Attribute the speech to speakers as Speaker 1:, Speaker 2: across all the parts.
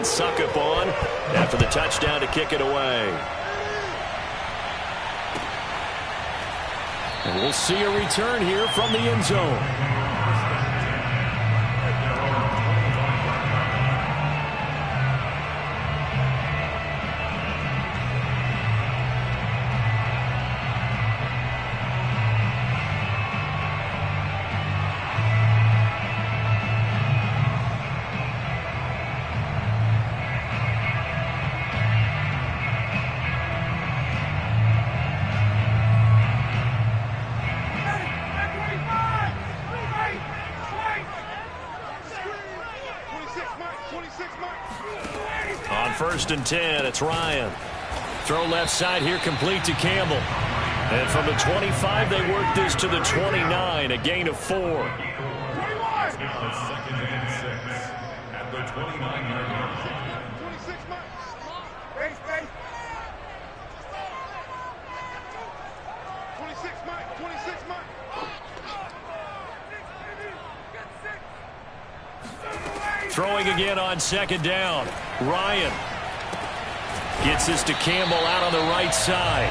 Speaker 1: suck up on after the touchdown to kick it away. And we'll see a return here from the end zone. On 1st and 10, it's Ryan. Throw left side here, complete to Campbell. And from the 25, they work this to the 29, a gain of 4.
Speaker 2: 21. Second and 6 at the 29-yard line. 26 Mike. Base. 26 Mike.
Speaker 1: Throwing again on 2nd down. Ryan gets this to Campbell out on the right side.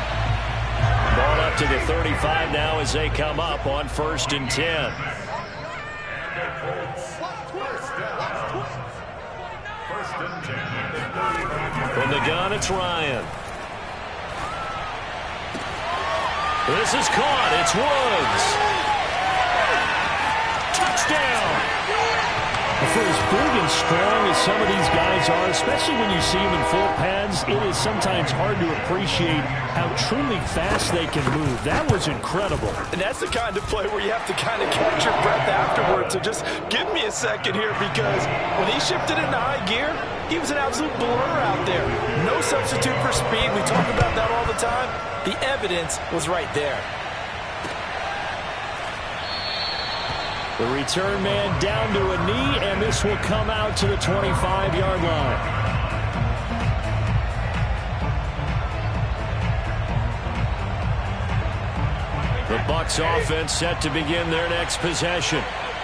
Speaker 1: Ball up to the 35 now as they come up on 1st and 10. From the gun, it's Ryan. This is caught. It's Woods. Touchdown.
Speaker 3: For as big and strong as some of these guys are, especially when you see them in full pads, it is sometimes hard to appreciate how truly fast they can move. That was incredible.
Speaker 4: And that's the kind of play where you have to kind of catch your breath afterwards. So just give me a second here, because when he shifted into high gear, he was an absolute blur out there. No substitute for speed. We talk about that all the time. The evidence was right there.
Speaker 3: The return man down to a knee, and this will come out to the 25-yard line. The Bucs offense set to begin their next possession.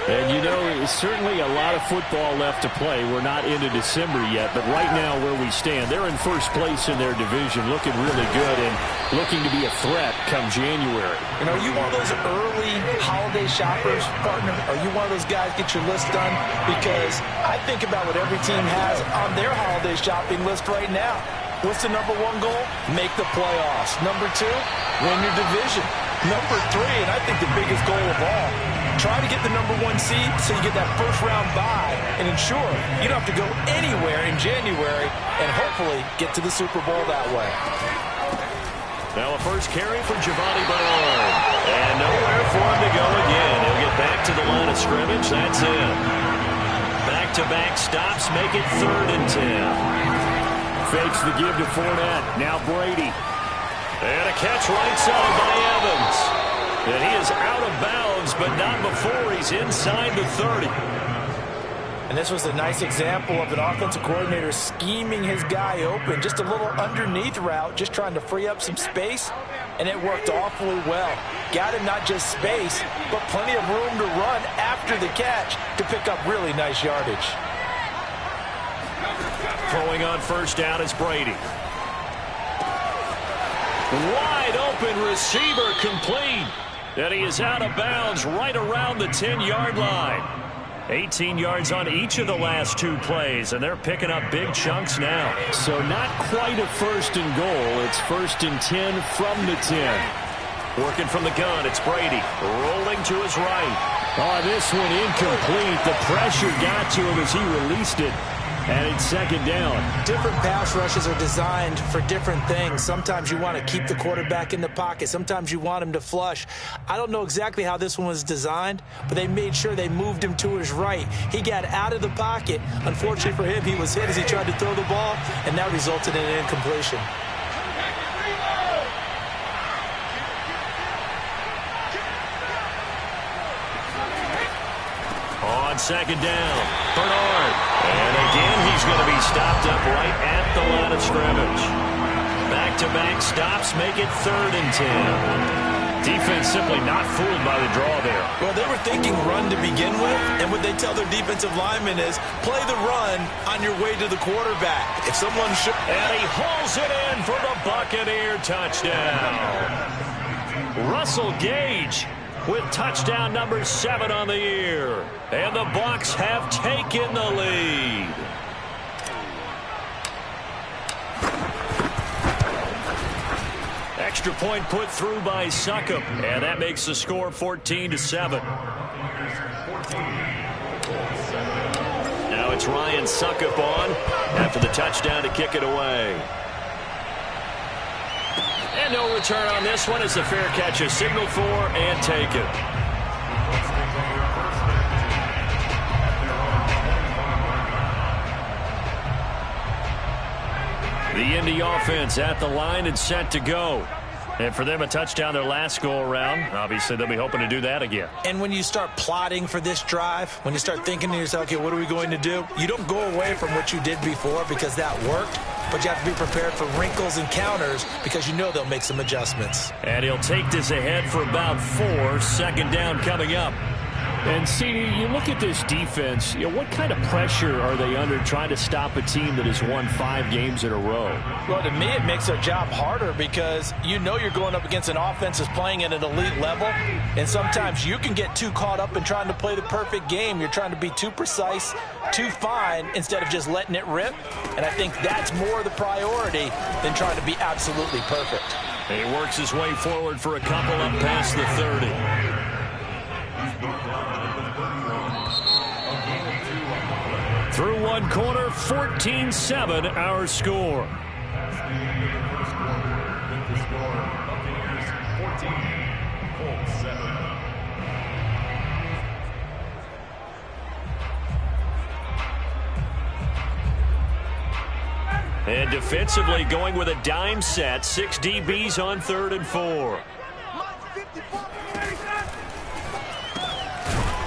Speaker 3: And you know, certainly a lot of football left to play. We're not into December yet, but right now where we stand, they're in first place in their division, looking really good and looking to be a threat come January.
Speaker 4: And are you one of those early holiday shoppers, partner? Are you one of those guys get your list done? Because I think about what every team has on their holiday shopping list right now. What's the number 1 goal? Make the playoffs. Number 2, win your division. Number 3, and I think the biggest goal of all, try to get the number 1 seed so you get that first-round bye and ensure you don't have to go anywhere in January and hopefully get to the Super Bowl that way.
Speaker 1: Now a first carry for Giovanni Bernard. And nowhere for him to go again. He'll get back to the line of scrimmage. That's it. Back-to-back stops make it 3rd and 10.
Speaker 3: Fakes the give to Fournette. Now Brady.
Speaker 1: And a catch right side by Evans. And he is out of bounds, but not before he's inside the 30.
Speaker 4: And this was a nice example of an offensive coordinator scheming his guy open. Just a little underneath route, just trying to free up some space, and it worked awfully well. Got him not just space, but plenty of room to run after the catch to pick up really nice yardage.
Speaker 1: Throwing on 1st down is Brady. Wide open receiver complete. And he is out of bounds right around the 10-yard line. 18 yards on each of the last 2 plays, and they're picking up big chunks now.
Speaker 3: So not quite a 1st and goal. It's 1st and 10 from the 10.
Speaker 1: Working from the gun, it's Brady. Rolling to his right.
Speaker 3: Oh, this one incomplete. The pressure got to him as he released it. And it's 2nd down.
Speaker 4: Different pass rushes are designed for different things. Sometimes you want to keep the quarterback in the pocket. Sometimes you want him to flush. I don't know exactly how this one was designed, but they made sure they moved him to his right. He got out of the pocket. Unfortunately for him, he was hit as he tried to throw the ball, and that resulted in an incompletion.
Speaker 1: On 2nd down, Bernard. And again, he's going to be stopped up right at the line of scrimmage. Back-to-back stops make it 3rd and 10.
Speaker 3: Defense simply not fooled by the draw there.
Speaker 4: Well, they were thinking run to begin with, and what they tell their defensive linemen is play the run on your way to the quarterback. If someone should...
Speaker 1: And he hauls it in for the Buccaneer touchdown. Russell Gage with touchdown number 7 on the year. And the Bucs have taken the lead. Extra point put through by Succop, and that makes the score 14-7. Now it's Ryan Succop on after the touchdown to kick it away. And no return on this one as the fair catch is signaled for and taken. The Indy offense at the line and set to go. And for them, a touchdown their last go-around. Obviously, they'll be hoping to do that again.
Speaker 4: And when you start plotting for this drive, when you start thinking to yourself, okay, what are we going to do? You don't go away from what you did before because that worked, but you have to be prepared for wrinkles and counters because you know they'll make some adjustments.
Speaker 1: And he'll take this ahead for about 4. Second down coming up.
Speaker 3: And, CD, you look at this defense, what kind of pressure are they under trying to stop a team that has won 5 games in a row?
Speaker 4: Well, to me, it makes their job harder because you know you're going up against an offense that's playing at an elite level, and sometimes you can get too caught up in trying to play the perfect game. You're trying to be too precise, too fine, instead of just letting it rip, and I think that's more the priority than trying to be absolutely perfect.
Speaker 1: He works his way forward for a couple up past the 30. Through one corner, 14-7 our score. And defensively going with a dime set, 6 DBs on 3rd and 4.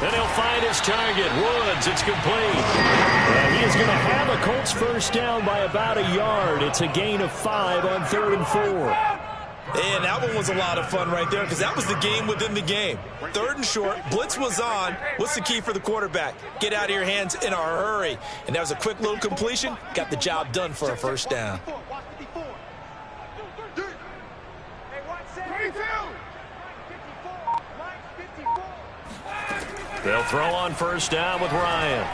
Speaker 1: And he'll find his target. Woods, it's complete. And he is going to have a Colts first down by about a yard. It's a gain of 5 on 3rd and 4.
Speaker 4: And that one was a lot of fun right there because that was the game within the game. 3rd and short, blitz was on. What's the key for the quarterback? Get out of your hands in a hurry. And that was a quick little completion. Got the job done for a first down.
Speaker 1: They'll throw on first down with Ryan.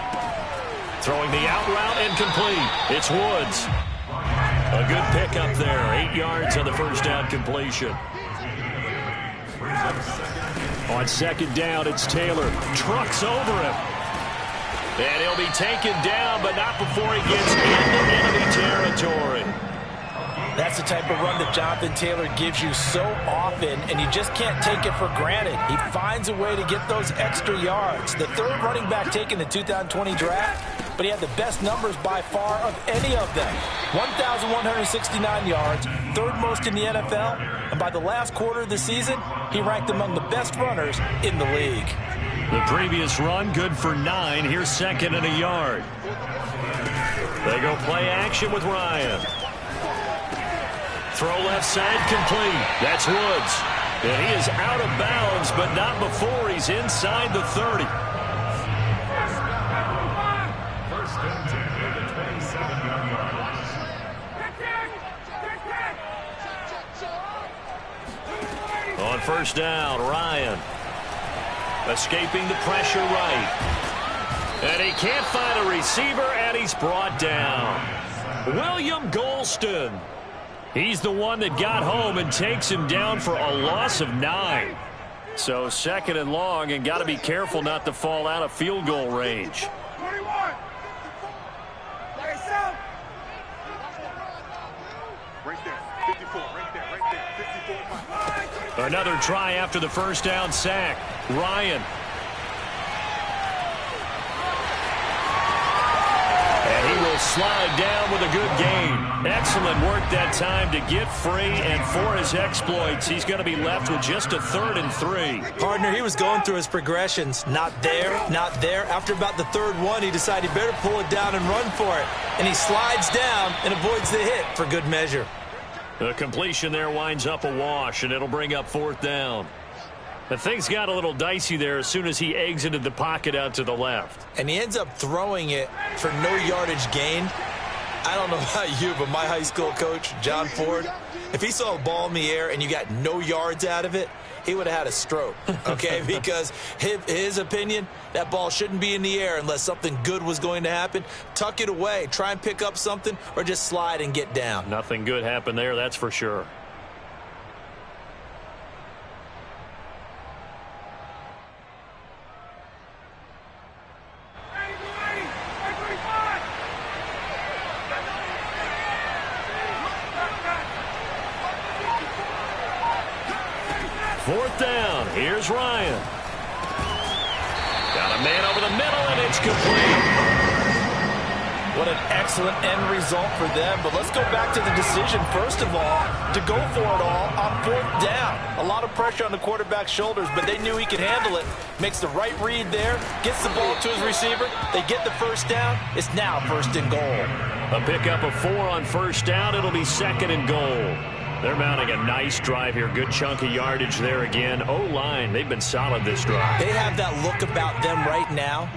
Speaker 1: Throwing the out route incomplete. It's Woods. A good pickup there. 8 yards on the first down completion.
Speaker 3: On second down, it's Taylor.
Speaker 1: Trucks over him. And he'll be taken down, but not before he gets into enemy territory.
Speaker 4: That's the type of run that Jonathan Taylor gives you so often, and you just can't take it for granted. He finds a way to get those extra yards. The 3rd running back taken in the 2020 draft, but he had the best numbers by far of any of them. 1,169 yards, 3rd most in the NFL, and by the last quarter of the season, he ranked among the best runners in the league.
Speaker 1: The previous run, good for 9. Here's 2nd and a yard. They go play action with Ryan. Throw left side complete. That's Woods. And he is out of bounds, but not before he's inside the 30. On first down, Ryan. Escaping the pressure right. And he can't find a receiver, and he's brought down. William Golston. He's the one that got home and takes him down for a loss of 9. So 2nd and long, and got to be careful not to fall out of field goal range.
Speaker 2: 21. Right there, 54, right there, 54.
Speaker 1: Another try after the first down sack. Ryan. And he will slide down with a good gain. Excellent work that time to get free, and for his exploits, he's going to be left with just a 3rd and 3.
Speaker 4: Partner, he was going through his progressions. Not there, not there. After about the 3rd one, he decided he better pull it down and run for it. And he slides down and avoids the hit for good measure.
Speaker 1: The completion there winds up a wash, and it'll bring up 4th down.
Speaker 3: But things got a little dicey there as soon as he exited the pocket out to the left.
Speaker 4: And he ends up throwing it for no yardage gain. I don't know about you, but my high school coach, John Ford, if he saw a ball in the air and you got no yards out of it, he would have had a stroke, okay? Because his opinion, that ball shouldn't be in the air unless something good was going to happen. Tuck it away, try and pick up something, or just slide and get down.
Speaker 3: Nothing good happened there, that's for sure. Fourth down. Here's Ryan. Got a man over the middle, and it's complete.
Speaker 4: What an excellent end result for them. But let's go back to the decision, first of all, to go for it all on fourth down. A lot of pressure on the quarterback's shoulders, but they knew he could handle it. Makes the right read there, gets the ball to his receiver. They get the first down. It's now first and goal.
Speaker 3: A pickup of 4 on first down. It'll be second and goal. They're mounting a nice drive here. Good chunk of yardage there again. O-line, they've been solid this drive.
Speaker 4: They have that look about them right now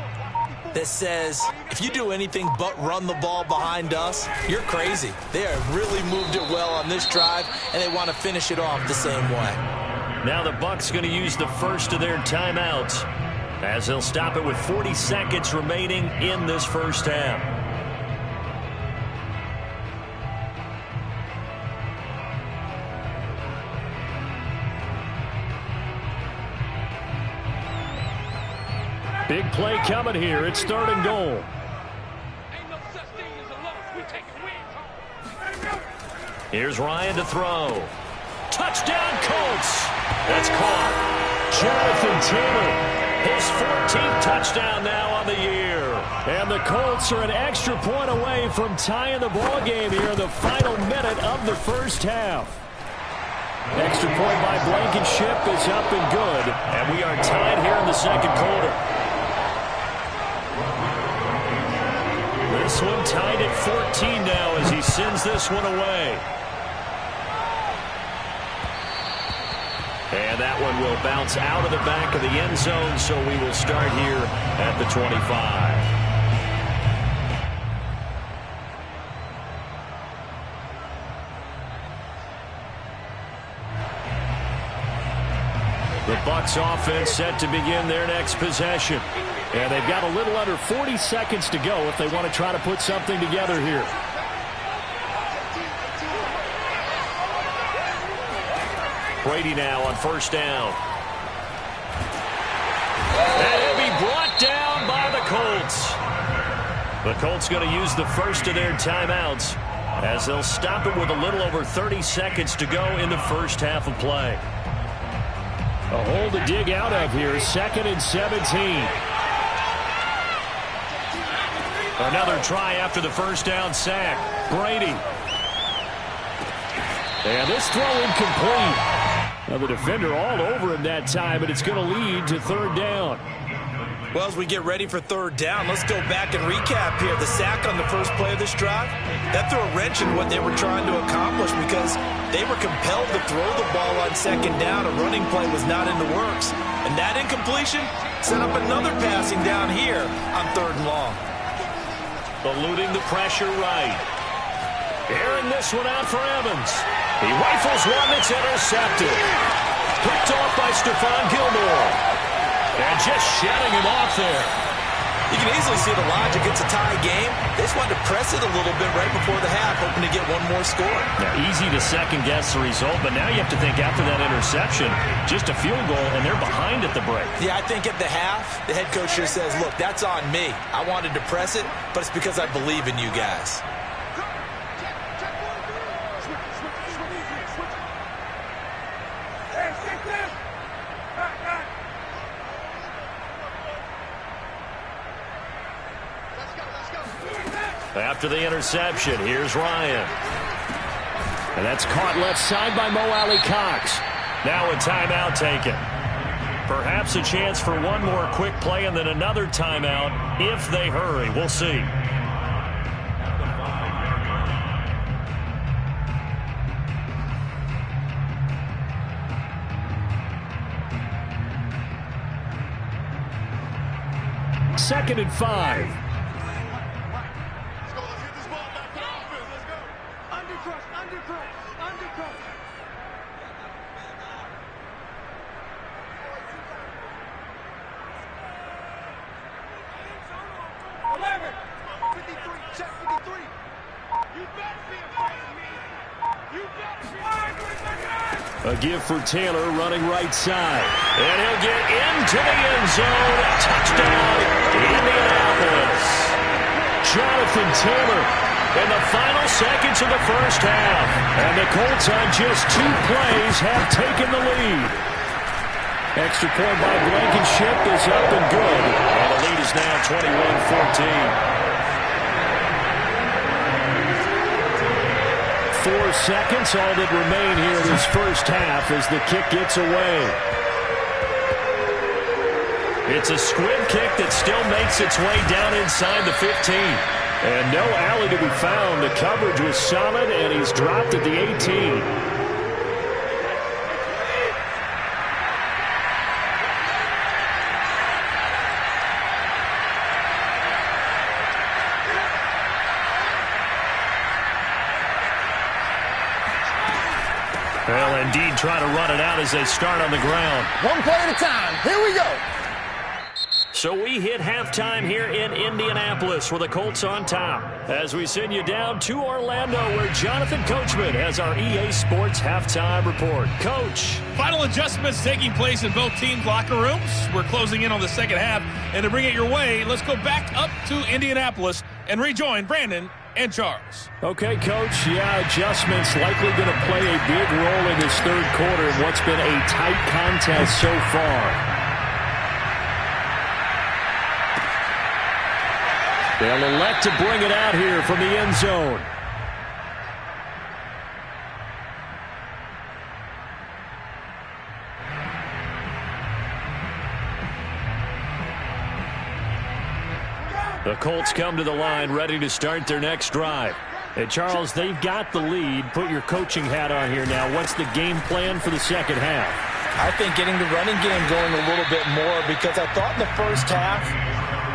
Speaker 4: that says, if you do anything but run the ball behind us, you're crazy. They have really moved it well on this drive, and they want to finish it off the same way.
Speaker 3: Now the Bucs going to use the first of their timeouts as they'll stop it with 40 seconds remaining in this first half. Big play coming here. It's third and goal. Here's Ryan to throw. Touchdown, Colts. That's caught. Jonathan Taylor, his 14th touchdown now on the year. And the Colts are an extra point away from tying the ball game here in the final minute of the first half. Extra point by Blankenship is up and good. And we are tied here in the second quarter. This one tied at 14 now as he sends this one away. And that one will bounce out of the back of the end zone, so we will start here at the 25. The Bucs offense set to begin their next possession. And they've got a little under 40 seconds to go if they want to try to put something together here. Brady now on first down. And he'll be brought down by the Colts. The Colts going to use the first of their timeouts as they'll stop it with a little over 30 seconds to go in the first half of play. A hole to dig out of here, 2nd and 17. Another try after the first down sack. Brady. And this throw incomplete. Now the defender all over him that time, but it's going to lead to third down.
Speaker 4: Well, as we get ready for third down, let's go back and recap here. The sack on the first play of this drive, that threw a wrench in what they were trying to accomplish because they were compelled to throw the ball on second down. A running play was not in the works. And that incompletion set up another passing down here on third and long.
Speaker 3: Eluding the pressure right. Airing this one out for Evans. He rifles one that's intercepted. Picked off by Stephon Gilmore. And just shutting him off there.
Speaker 4: You can easily see the logic. It's a tie game. They just wanted to press it a little bit right before the half, hoping to get one more score.
Speaker 3: Now, easy to second-guess the result, but now you have to think after that interception, just a field goal, and they're behind at the break.
Speaker 4: Yeah, I think at the half, the head coach just says, look, that's on me. I wanted to press it, but it's because I believe in you guys.
Speaker 3: After the interception, here's Ryan. And that's caught left side by Mo Alley-Cox. Now a timeout taken. Perhaps a chance for one more quick play and then another timeout if they hurry. We'll see. 2nd and 5. A give for Taylor running right side. And he'll get into the end zone. Touchdown, Indianapolis. Jonathan Taylor in the final seconds of the first half. And the Colts on just 2 plays have taken the lead. Extra point by Blankenship is up and good. And the lead is now 21-14. 4 seconds, all that remain here in this first half as the kick gets away. It's a squib kick that still makes its way down inside the 15. And no alley to be found. The coverage was solid, and he's dropped at the 18. Well, indeed, try to run it out as they start on the ground.
Speaker 5: One play at a time. Here we go.
Speaker 3: So we hit halftime here in Indianapolis with the Colts on top. As we send you down to Orlando, where Jonathan Coachman has our EA Sports halftime report. Coach.
Speaker 6: Final adjustments taking place in both teams' locker rooms. We're closing in on the second half. And to bring it your way, let's go back up to Indianapolis and rejoin Brandon and Charles.
Speaker 3: Okay, Coach. Yeah, adjustments likely going to play a big role in this third quarter in what's been a tight contest so far. They'll elect to bring it out here from the end zone. The Colts come to the line ready to start their next drive. And Charles, they've got the lead. Put your coaching hat on here now. What's the game plan for the second half?
Speaker 4: I think getting the running game going a little bit more, because I thought in the first half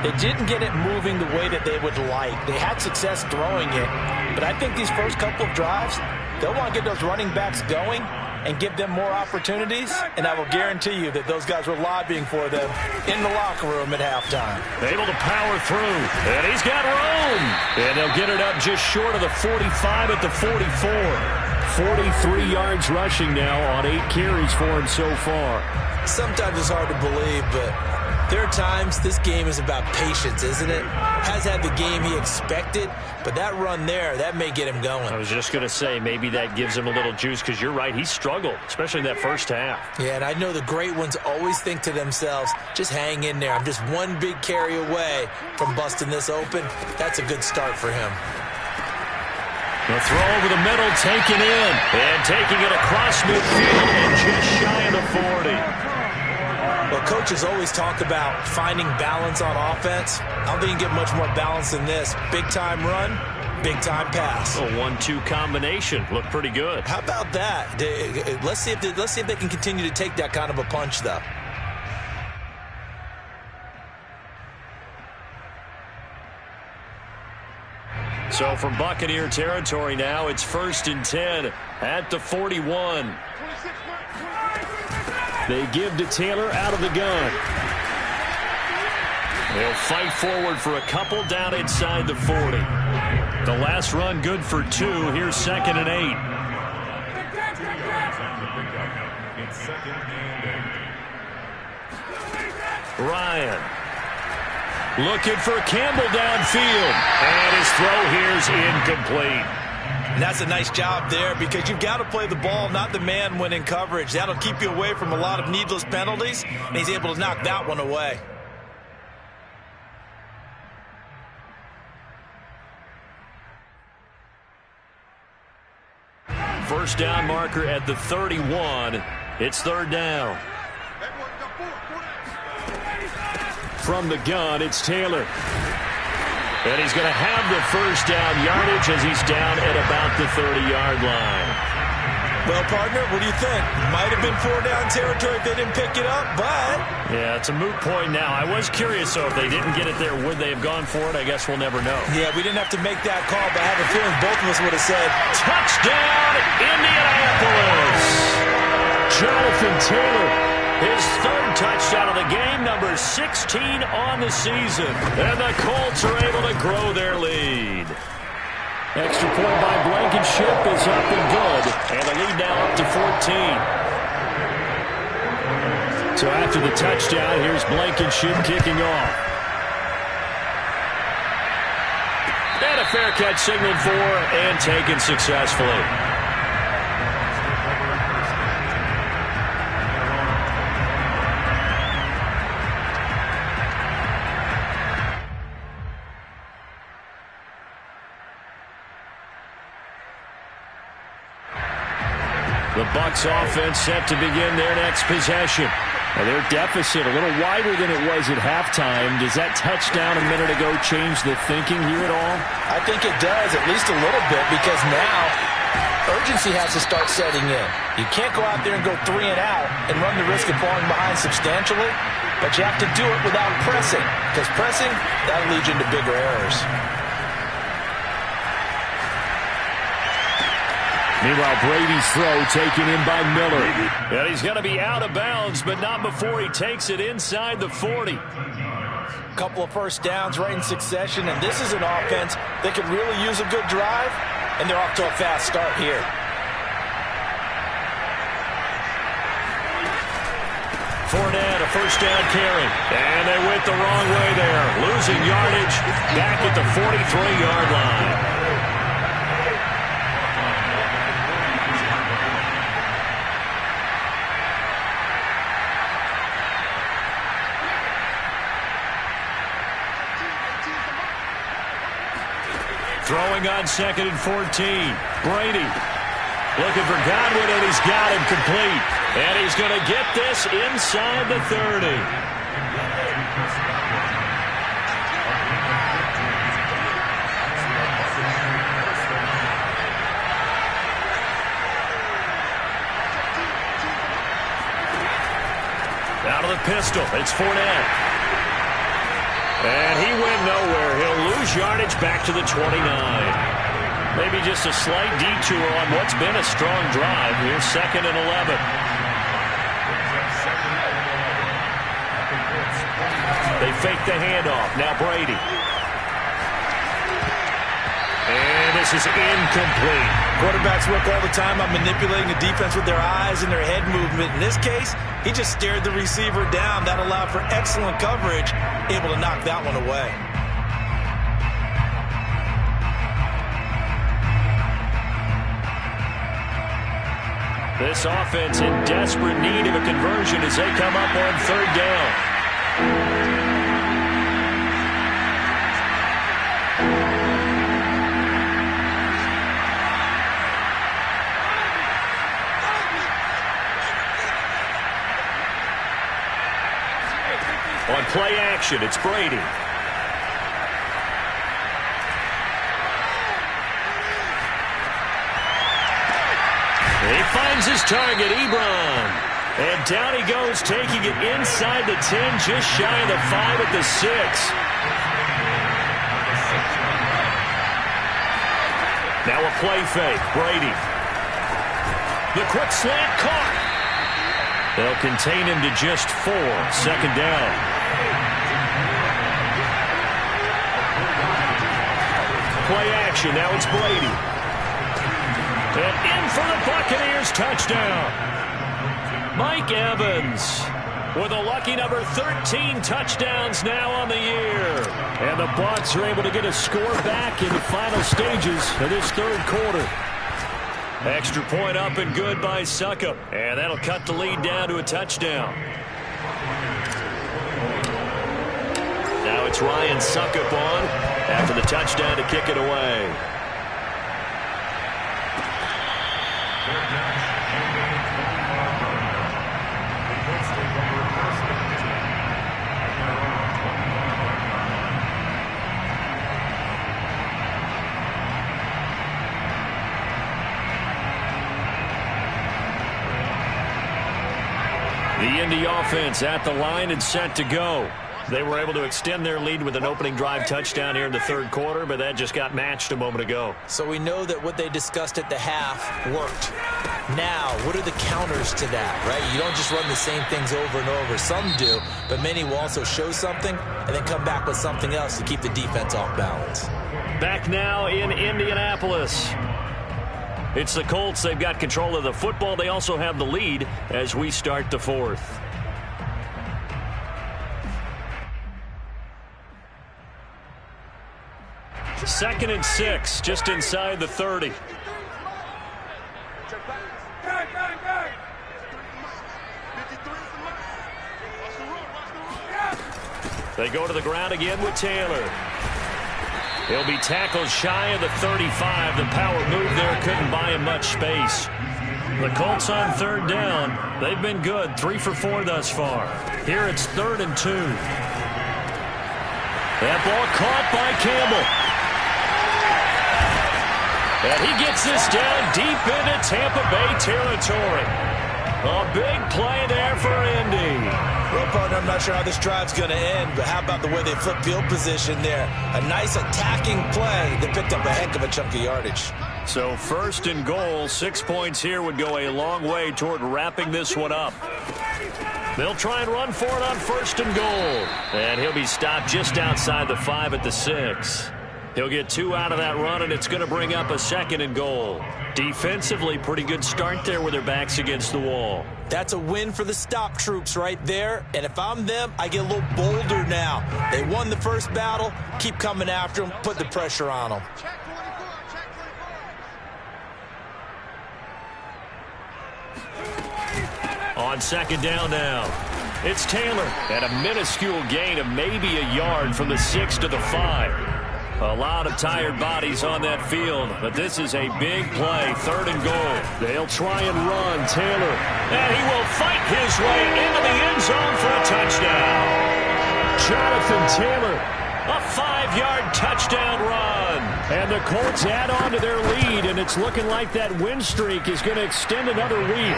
Speaker 4: they didn't get it moving the way that they would like. They had success throwing it, but I think these first couple of drives, they'll want to get those running backs going and give them more opportunities, and I will guarantee you that those guys were lobbying for them in the locker room at halftime.
Speaker 3: Able to power through, and he's got room. And they'll get it up just short of the 45 at the 44. 43 yards rushing now on 8 carries for him so far.
Speaker 4: Sometimes it's hard to believe, but there are times this game is about patience, isn't it? Has had the game he expected, but that run there, that may get him going.
Speaker 3: I was just going to say, maybe that gives him a little juice, because you're right, he struggled, especially in that first half.
Speaker 4: Yeah, and I know the great ones always think to themselves, just hang in there. I'm just one big carry away from busting this open. That's a good start for him.
Speaker 3: The throw over the middle, taken in, and taking it across midfield and just shy of the 40.
Speaker 4: Well, coaches always talk about finding balance on offense. I don't think you can get much more balance than this. Big-time run, big-time pass.
Speaker 3: A 1-2 combination. Looked pretty good.
Speaker 4: How about that? Let's see if they can continue to take that kind of a punch, though.
Speaker 3: So from Buccaneer territory now, it's 1st and 10 at the 41. They give to Taylor out of the gun. They'll fight forward for a couple down inside the 40. The last run good for 2. Here's 2nd and 8. Ryan looking for Campbell downfield. And his throw here's incomplete.
Speaker 4: And that's a nice job there, because you've got to play the ball, not the man when in coverage. That'll keep you away from a lot of needless penalties, and he's able to knock that one away.
Speaker 3: First down marker at the 31. It's 3rd down. From the gun, it's Taylor. And he's going to have the first down yardage as he's down at about the 30-yard line.
Speaker 4: Well, partner, what do you think? Might have been 4-down territory if they didn't pick it up, but...
Speaker 3: Yeah, it's a moot point now. I was curious, though, if they didn't get it there, would they have gone for it? I guess we'll never know.
Speaker 4: Yeah, we didn't have to make that call, but I have a feeling both of us would have said,
Speaker 1: Touchdown, Indianapolis!
Speaker 3: Jonathan Taylor.
Speaker 1: His third touchdown of the game, number 16 on the season. And the Colts are able to grow their lead.
Speaker 3: Extra point by Blankenship is up and good.
Speaker 1: And the lead now up to 14.
Speaker 3: So after the touchdown, here's Blankenship kicking off.
Speaker 1: And a fair catch signaled for and taken successfully.
Speaker 3: The Bucs offense set to begin their next possession. Now their deficit a little wider than it was at halftime. Does that touchdown a minute ago change the thinking here at all?
Speaker 4: I think it does, at least a little bit, because now urgency has to start setting in. You can't go out there and go 3 and out and run the risk of falling behind substantially, but you have to do it without pressing, because pressing, that'll lead you into bigger errors.
Speaker 3: Meanwhile, Brady's throw taken in by Miller.
Speaker 1: And he's going to be out of bounds, but not before he takes it inside the 40.
Speaker 4: Couple of first downs right in succession, and this is an offense that could really use a good drive, and they're off to a fast start here.
Speaker 1: Fournette, a first down carry. And they went the wrong way there. Losing yardage back at the 43-yard line. Throwing on 2nd and 14. Brady looking for Godwin, and he's got him complete. And he's going to get this inside the 30. Out of the pistol, it's Fournette. And he went nowhere. He'll lose yardage back to the 29. Maybe just a slight detour on what's been a strong drive. Here's 2nd and 11. They fake the handoff. Now Brady. And this is incomplete.
Speaker 4: Quarterbacks work all the time on manipulating the defense with their eyes and their head movement. In this case, he just stared the receiver down. That allowed for excellent coverage, able to knock that one away.
Speaker 1: This offense in desperate need of a conversion as they come up on 3rd down. On play action, it's Brady. He finds his target, Ebron. And down he goes, taking it inside the 10, just shy of the 5 at the 6. Now a play fake, Brady. The quick slant caught. They'll contain him to just 4, 2nd down. Play action, now it's Brady. And in for the Buccaneers, touchdown. Mike Evans with a lucky number 13 touchdowns now on the year.
Speaker 3: And the Bucs are able to get a score back in the final stages of this 3rd quarter.
Speaker 1: Extra point up and good by Succop. And that'll cut the lead down to a touchdown. Now it's Ryan Succop on after the touchdown to kick it away.
Speaker 3: The Indy offense at the line and set to go. They were able to extend their lead with an opening drive touchdown here in the third quarter, but that just got matched a moment ago.
Speaker 4: So we know that what they discussed at the half worked. Now, what are the counters to that, right? You don't just run the same things over and over. Some do, but many will also show something and then come back with something else to keep the defense off balance.
Speaker 3: Back now in Indianapolis. It's the Colts. They've got control of the football. They also have the lead as we start the fourth. Second and 6, just inside the 30. They go to the ground again with Taylor. He'll be tackled shy of the 35. The power move there couldn't buy him much space. The Colts on third down. They've been good, 3 for 4 thus far. Here it's 3rd and 2. That ball caught by Campbell. And he gets this down deep into Tampa Bay territory. A big play there for Indy.
Speaker 4: Well, partner, I'm not sure how this drive's going to end, but how about the way they flip field position there? A nice attacking play that picked up a heck of a chunk of yardage.
Speaker 3: So 1st and goal, 6 points here would go a long way toward wrapping this one up. They'll try and run for it on 1st and goal. And he'll be stopped just outside the 5 at the 6. He'll get 2 out of that run, and it's going to bring up a 2nd and goal. Defensively, pretty good start there with their backs against the wall.
Speaker 4: That's a win for the stop troops right there. And if I'm them, I get a little bolder now. They won the first battle. Keep coming after them. Put the pressure on them.
Speaker 3: On 2nd down now, it's Taylor. And a minuscule gain of maybe a yard from the 6 to the 5. A lot of tired bodies on that field, but this is a big play, 3rd and goal. They'll try and run. Taylor, and he will fight his way into the end zone for a touchdown. Jonathan Taylor, a 5-yard touchdown run. And the Colts add on to their lead, and it's looking like that win streak is going to extend another week.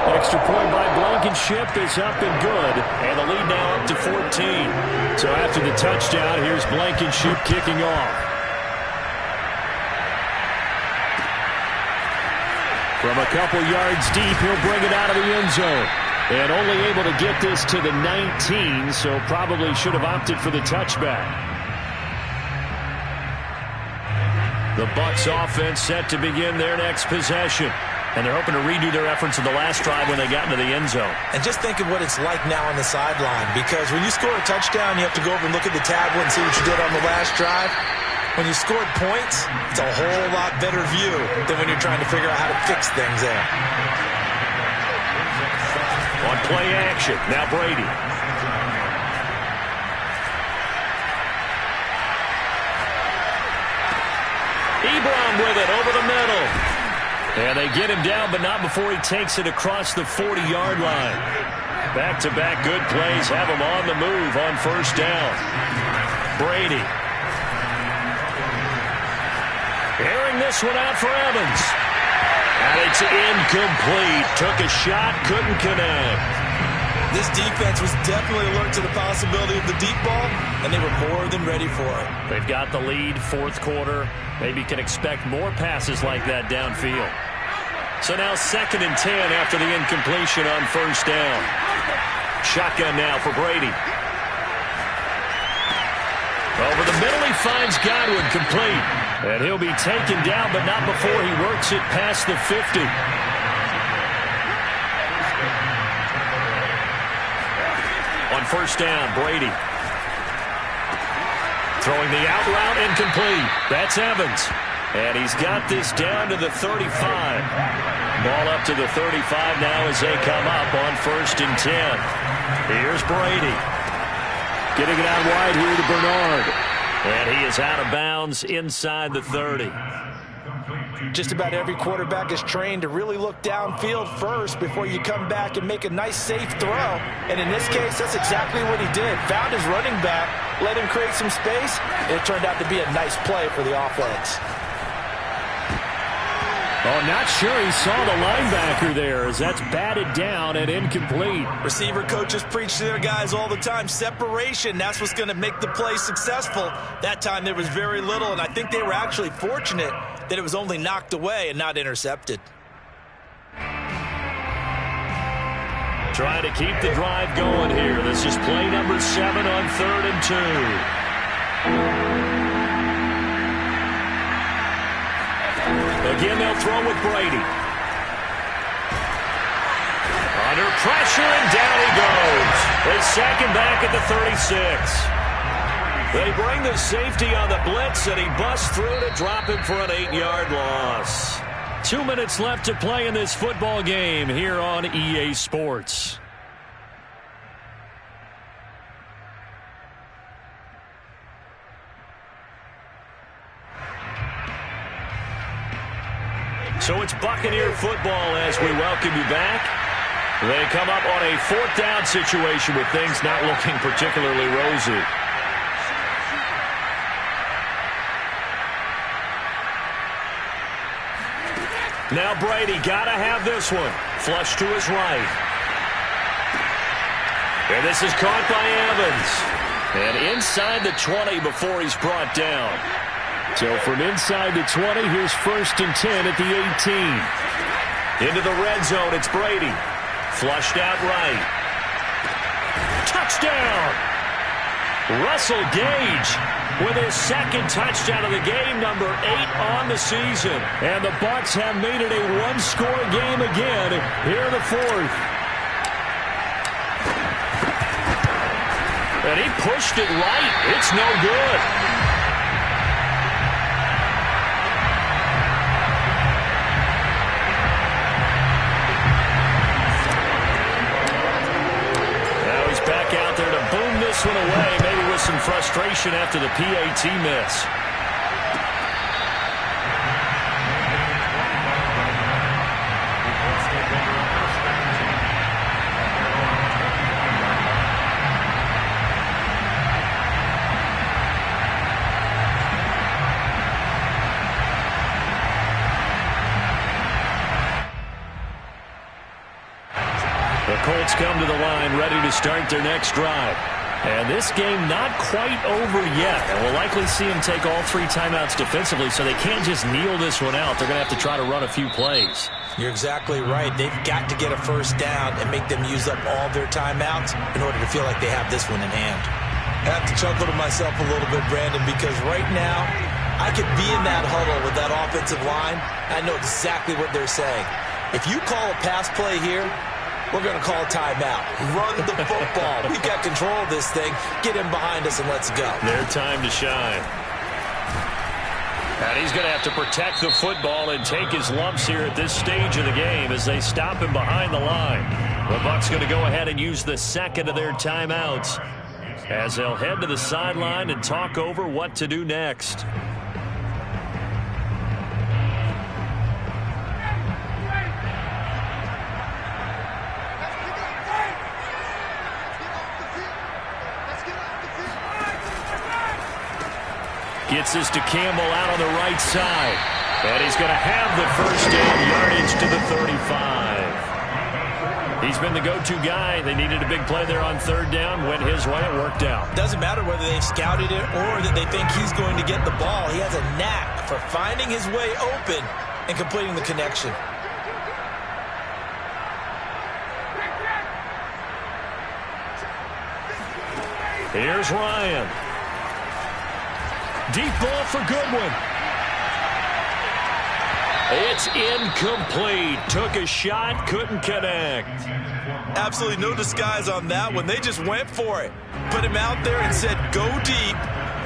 Speaker 3: Extra point by Blankenship is up and good, and the lead now up to 14. So after the touchdown, here's Blankenship kicking off. From a couple yards deep, he'll bring it out of the end zone. And only able to get this to the 19, so probably should have opted for the touchback. The Bucs offense set to begin their next possession. And they're hoping to redo their efforts in the last drive when they got into the end zone.
Speaker 4: And just think of what it's like now on the sideline. Because when you score a touchdown, you have to go over and look at the tablet and see what you did on the last drive. When you scored points, it's a whole lot better view than when you're trying to figure out how to fix things there.
Speaker 3: On play action, now Brady. Ebron with it over the middle. And they get him down, but not before he takes it across the 40-yard line. Back-to-back good plays have him on the move on 1st down. Brady. Airing this one out for Evans. And it's incomplete. Took a shot, couldn't connect.
Speaker 4: This defense was definitely alert to the possibility of the deep ball, and they were more than ready for it.
Speaker 3: They've got the lead, 4th quarter. Maybe can expect more passes like that downfield. So now 2nd and 10 after the incompletion on 1st down. Shotgun now for Brady. Over the middle, he finds Godwin complete. And he'll be taken down, but not before he works it past the 50. On 1st down, Brady. Throwing the out route incomplete. That's Evans. And he's got this down to the 35. Ball up to the 35 now as they come up on 1st and 10. Here's Brady. Getting it out wide here to Bernard. And he is out of bounds inside the 30.
Speaker 4: Just about every quarterback is trained to really look downfield first before you come back and make a nice, safe throw. And in this case, that's exactly what he did. Found his running back, let him create some space, and it turned out to be a nice play for the offense.
Speaker 3: Oh, not sure he saw the linebacker there as that's batted down and incomplete.
Speaker 4: Receiver coaches preach to their guys all the time. Separation, that's what's going to make the play successful. That time there was very little, and I think they were actually fortunate that it was only knocked away and not intercepted.
Speaker 1: Trying to keep the drive going here. This is play number 7 on 3rd and 2. Again, they'll throw with Brady. Under pressure, and down he goes. They sack him back at the 36. They bring the safety on the blitz, and he busts through to drop him for an 8-yard loss. 2 minutes left to play in this football game here on EA Sports. So it's Buccaneer football as we welcome you back. They come up on a 4th down situation with things not looking particularly rosy. Now Brady got to have this one. Flush to his right. And this is caught by Evans. And inside the 20 before he's brought down.
Speaker 3: So from inside the 20, here's 1st and 10 at the 18.
Speaker 1: Into the red zone, it's Brady. Flushed out right. Touchdown! Russell Gage with his 2nd touchdown of the game, number 8 on the season.
Speaker 3: And the Bucs have made it a one-score game again here in the 4th.
Speaker 1: And he pushed it right. It's no good. Back out there to boom this one away, maybe with some frustration after the PAT miss. The Colts come to the line ready to start their next drive. And this game not quite over yet. And we'll likely see them take all 3 timeouts defensively, so they can't just kneel this one out. They're going to have to try to run a few plays.
Speaker 4: You're exactly right. They've got to get a 1st down and make them use up all their timeouts in order to feel like they have this one in hand. I have to chuckle to myself a little bit, Brandon, because right now I could be in that huddle with that offensive line. I know exactly what they're saying. If you call a pass play here, we're going to call a timeout. Run the football. We've got control of this thing. Get him behind us and let's go.
Speaker 1: Their time to shine. And he's going to have to protect the football and take his lumps here at this stage of the game as they stop him behind the line. The Bucs going to go ahead and use the 2nd of their timeouts as they'll head to the sideline and talk over what to do next. Gets this to Campbell out on the right side. And he's going to have the 1st down, yardage to the 35. He's been the go-to guy. They needed a big play there on 3rd down. Went his way. It worked out.
Speaker 4: Doesn't matter whether they've scouted it or that they think he's going to get the ball. He has a knack for finding his way open and completing the connection.
Speaker 1: Here's Ryan. Deep ball for Goodwin. It's incomplete. Took a shot, couldn't connect.
Speaker 4: Absolutely no disguise on that one. They just went for it. Put him out there and said, go deep.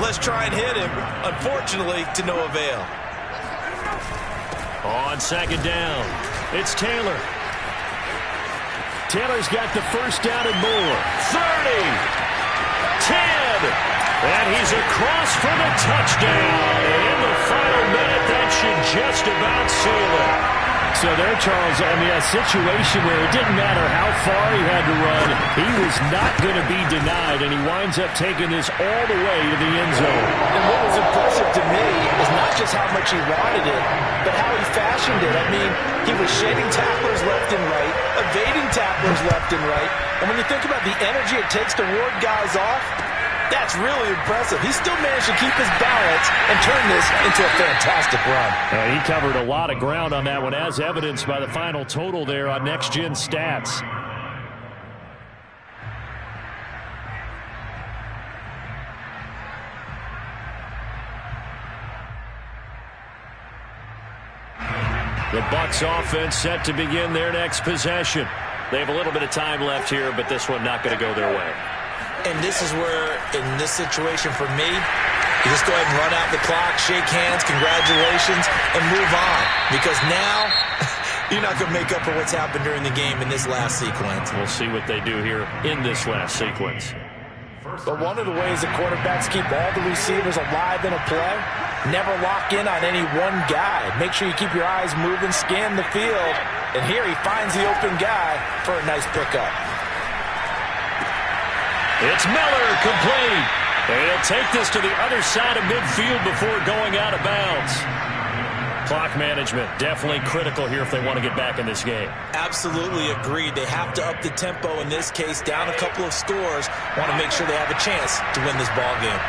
Speaker 4: Let's try and hit him. Unfortunately, to no avail.
Speaker 1: On 2nd down, it's Taylor. Taylor's got the 1st down and more. 30. 10, and he's across for the touchdown. And in the final minute, that should just about seal it.
Speaker 3: So there, Charles, I mean, a situation where it didn't matter how far he had to run, he was not going to be denied, and he winds up taking this all the way to the end zone.
Speaker 4: And what was impressive to me is not just how much he wanted it, but how he fashioned it. I mean, he was shading tacklers left and right, evading tacklers left and right. And when you think about the energy it takes to ward guys off, that's really impressive. He still managed to keep his balance and turn this into a fantastic run.
Speaker 3: He covered a lot of ground on that one, as evidenced by the final total there on Next Gen Stats. The Bucs offense set to begin their next possession. They have a little bit of time left here, but this one not going to go their way.
Speaker 4: And this is where, in this situation for me, you just go ahead and run out the clock, shake hands, congratulations, and move on. Because now, you're not going to make up for what's happened during the game in this last sequence.
Speaker 3: We'll see what they do here in this last sequence.
Speaker 4: But one of the ways the quarterbacks keep all the receivers alive in a play, never lock in on any one guy. Make sure you keep your eyes moving, scan the field. And here he finds the open guy for a nice pickup.
Speaker 3: It's Miller, complete. He'll take this to the other side of midfield before going out of bounds. Clock management definitely critical here if they want to get back in this game.
Speaker 4: Absolutely agreed. They have to up the tempo in this case, down a couple of scores. Want to make sure they have a chance to win this ball game.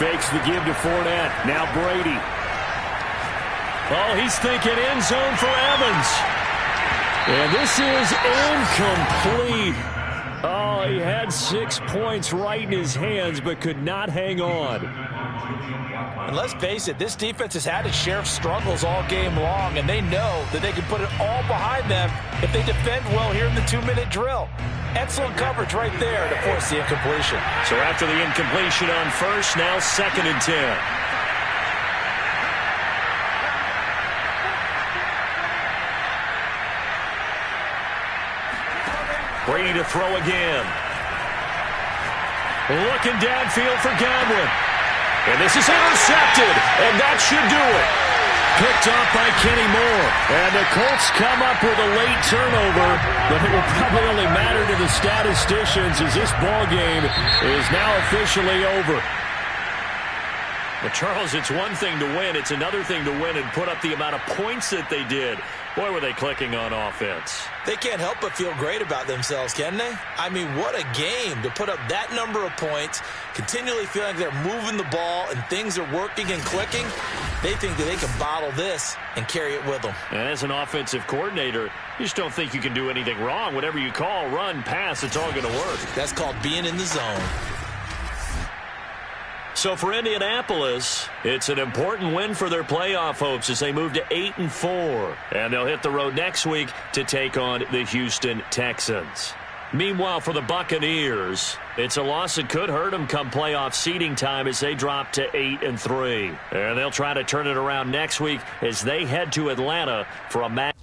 Speaker 3: Fakes the give to Fournette. Now Brady. Oh, he's thinking end zone for Evans. And this is incomplete. Oh, he had 6 points right in his hands, but could not hang on.
Speaker 4: And let's face it, this defense has had its share of struggles all game long, and they know that they can put it all behind them if they defend well here in the 2-minute drill. Excellent coverage right there to force the incompletion.
Speaker 3: So after the incompletion on first, now 2nd and 10. Brady to throw again. Looking downfield for Godwin. And this is intercepted, and that should do it. Picked off by Kenny Moore. And the Colts come up with a late turnover, but it will probably only matter to the statisticians as this ball game is now officially over. But, Charles, it's one thing to win. It's another thing to win and put up the amount of points that they did. Boy, were they clicking on offense.
Speaker 4: They can't help but feel great about themselves, can they? I mean, what a game to put up that number of points, continually feeling like they're moving the ball and things are working and clicking. They think that they can bottle this and carry it with them.
Speaker 3: And as an offensive coordinator, you just don't think you can do anything wrong. Whatever you call, run, pass, it's all going to work.
Speaker 4: That's called being in the zone.
Speaker 3: So for Indianapolis, it's an important win for their playoff hopes as they move to 8-4. And they'll hit the road next week to take on the Houston Texans. Meanwhile, for the Buccaneers, it's a loss that could hurt them come playoff seeding time as they drop to 8-3. And they'll try to turn it around next week as they head to Atlanta for a match.